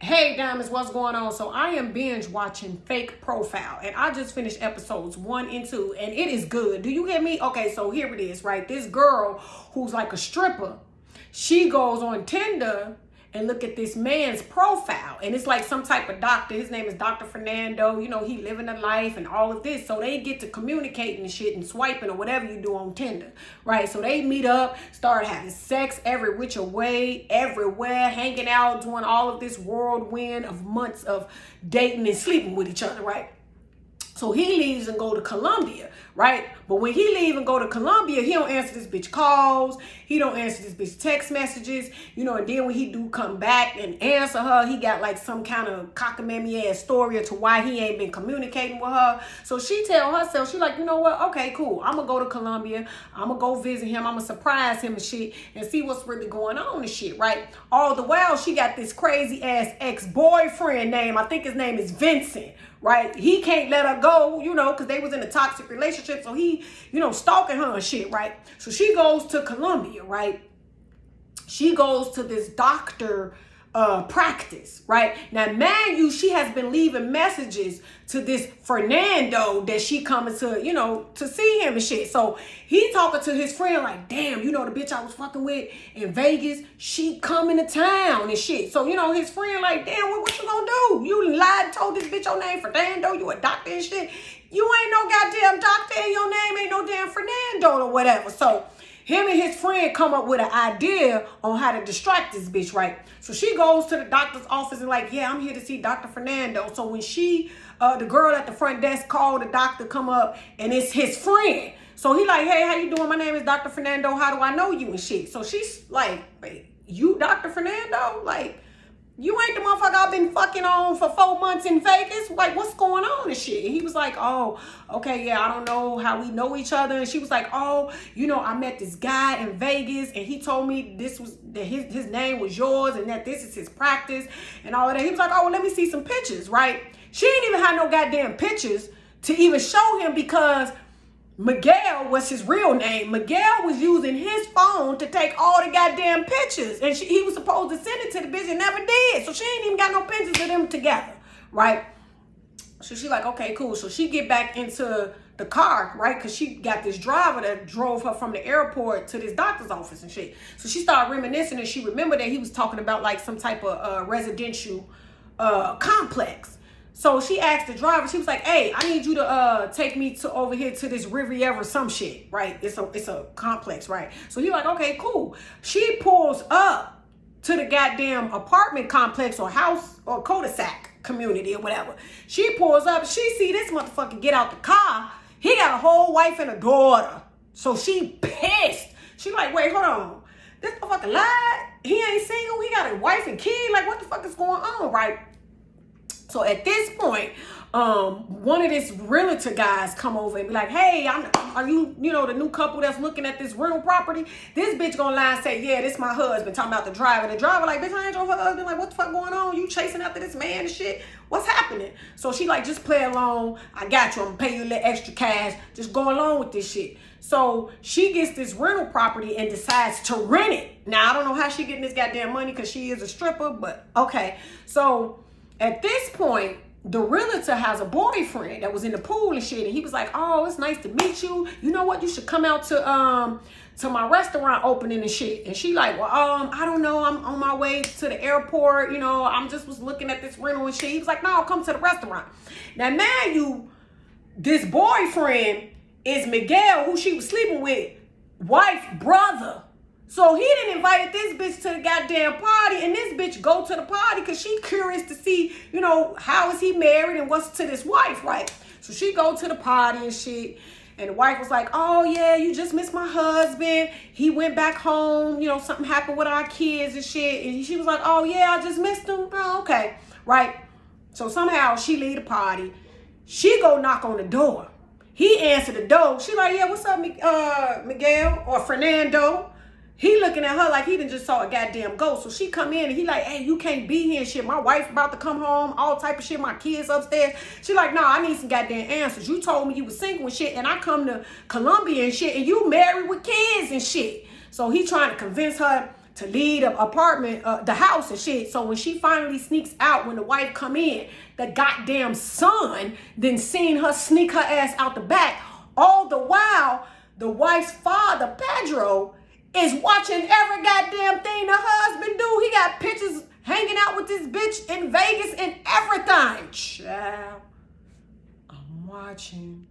Hey Diamonds, what's going on? So I am binge watching Fake Profile, and I just finished episodes 1 and 2, and it is good. Do you hear me? Okay, so here it is, right? This girl who's like a stripper, she goes on Tinder and look at this man's profile, and it's like some type of doctor. His name is Dr. Fernando. You know, he living a life and all of this. So they get to communicating and shit and swiping or whatever you do on Tinder, right? So they meet up, start having sex every which way, everywhere, hanging out, doing all of this whirlwind of months of dating and sleeping with each other, right? So he leaves and go to Colombia, right? But when he leave and go to Colombia, he don't answer this bitch calls. He don't answer this bitch text messages, you know, and then when he do come back and answer her, he got like some kind of cockamamie ass story as to why he ain't been communicating with her. So she tell herself, she like, you know what? Okay, cool. I'm gonna go to Colombia. I'm gonna go visit him. I'm gonna surprise him and shit and see what's really going on and shit, right? All the while, she got this crazy ass ex-boyfriend name. I think his name is Vincent. Right? He can't let her go, you know, because they was in a toxic relationship. So he, you know, stalking her and shit, right? So she goes to Colombia, right? She goes to this doctor practice, right? Now, mind you, she has been leaving messages to this Fernando that she coming to, you know, to see him and shit. So he talking to his friend like, damn, you know, the bitch I was fucking with in Vegas, she coming to town and shit. So, you know, his friend like, damn, what you gonna do? You lied and told this bitch your name Fernando, you a doctor and shit. You ain't no goddamn doctor and your name ain't no damn Fernando or whatever. So him and his friend come up with an idea on how to distract this bitch, right? So she goes to the doctor's office and like, yeah, I'm here to see Dr. Fernando. So when she, the girl at the front desk called the doctor come up and it's his friend. So he like, hey, how you doing? My name is Dr. Fernando. How do I know you and shit? So she's like, wait, you Dr. Fernando? Like, you ain't the motherfucker I've been fucking on for 4 months in Vegas? Like, what's going on and shit? And he was like, oh, okay, yeah, I don't know how we know each other. And she was like, oh, you know, I met this guy in Vegas and he told me that his name was yours and that this is his practice and all of that. He was like, oh, well, let me see some pictures, right? She didn't even have no goddamn pictures to even show him because Miguel was his real name. Miguel was using his phone to take all the goddamn pictures. And he was supposed to send it to the bitch and never did. So she ain't even got no pictures of them together, right? So she like, okay, cool. So she get back into the car, right? Because she got this driver that drove her from the airport to this doctor's office and shit. So she started reminiscing and she remembered that he was talking about like some type of residential complex. So she asked the driver, she was like, hey, I need you to take me to over here to this Riviera some shit, right? It's a complex, right? So he like, okay, cool. She pulls up to the goddamn apartment complex or house or cul-de-sac community or whatever. She pulls up, she see this motherfucker get out the car. He got a whole wife and a daughter. So she pissed. She like, wait, hold on. This motherfucker lied? He ain't single? He got a wife and kid? Like, what the fuck is going on, right? So at this point, one of these realtor guys come over and be like, hey, are you, you know, the new couple that's looking at this rental property? This bitch gonna lie and say, yeah, this my husband, talking about the driver. And the driver like, bitch, I ain't your husband. Like, what the fuck going on? You chasing after this man and shit? What's happening? So she like, just play along. I got you. I'm gonna pay you a little extra cash. Just go along with this shit. So she gets this rental property and decides to rent it. Now, I don't know how she getting this goddamn money because she is a stripper, but okay. So at this point, the realtor has a boyfriend that was in the pool and shit, and he was like, oh, it's nice to meet you. You know what? You should come out to my restaurant opening and shit. And she like, well, I don't know. I'm on my way to the airport. You know, I'm just was looking at this rental and shit. He was like, no, come to the restaurant. Now, man, this boyfriend is Miguel, who she was sleeping with, wife, brother. So he didn't invite this bitch to the goddamn party, and this bitch go to the party because she curious to see, you know, how is he married and what's to this wife, right? So she go to the party and shit, and the wife was like, oh yeah, you just missed my husband. He went back home, you know, something happened with our kids and shit. And she was like, oh yeah, I just missed him. Oh, okay, right? So somehow she leave the party. She go knock on the door. He answered the door. She like, yeah, what's up, Miguel or Fernando? He looking at her like he done just saw a goddamn ghost. So she come in and he like, hey, you can't be here and shit. My wife about to come home, all type of shit. My kids upstairs. She like, no, I need some goddamn answers. You told me you was single and shit, and I come to Colombia and shit, and you married with kids and shit. So he trying to convince her to leave the apartment, the house and shit. So when she finally sneaks out, when the wife come in, the goddamn son then seen her sneak her ass out the back. All the while, the wife's father, Pedro, is watching every goddamn thing the husband do. He got pictures hanging out with this bitch in Vegas and everything. Child, I'm watching.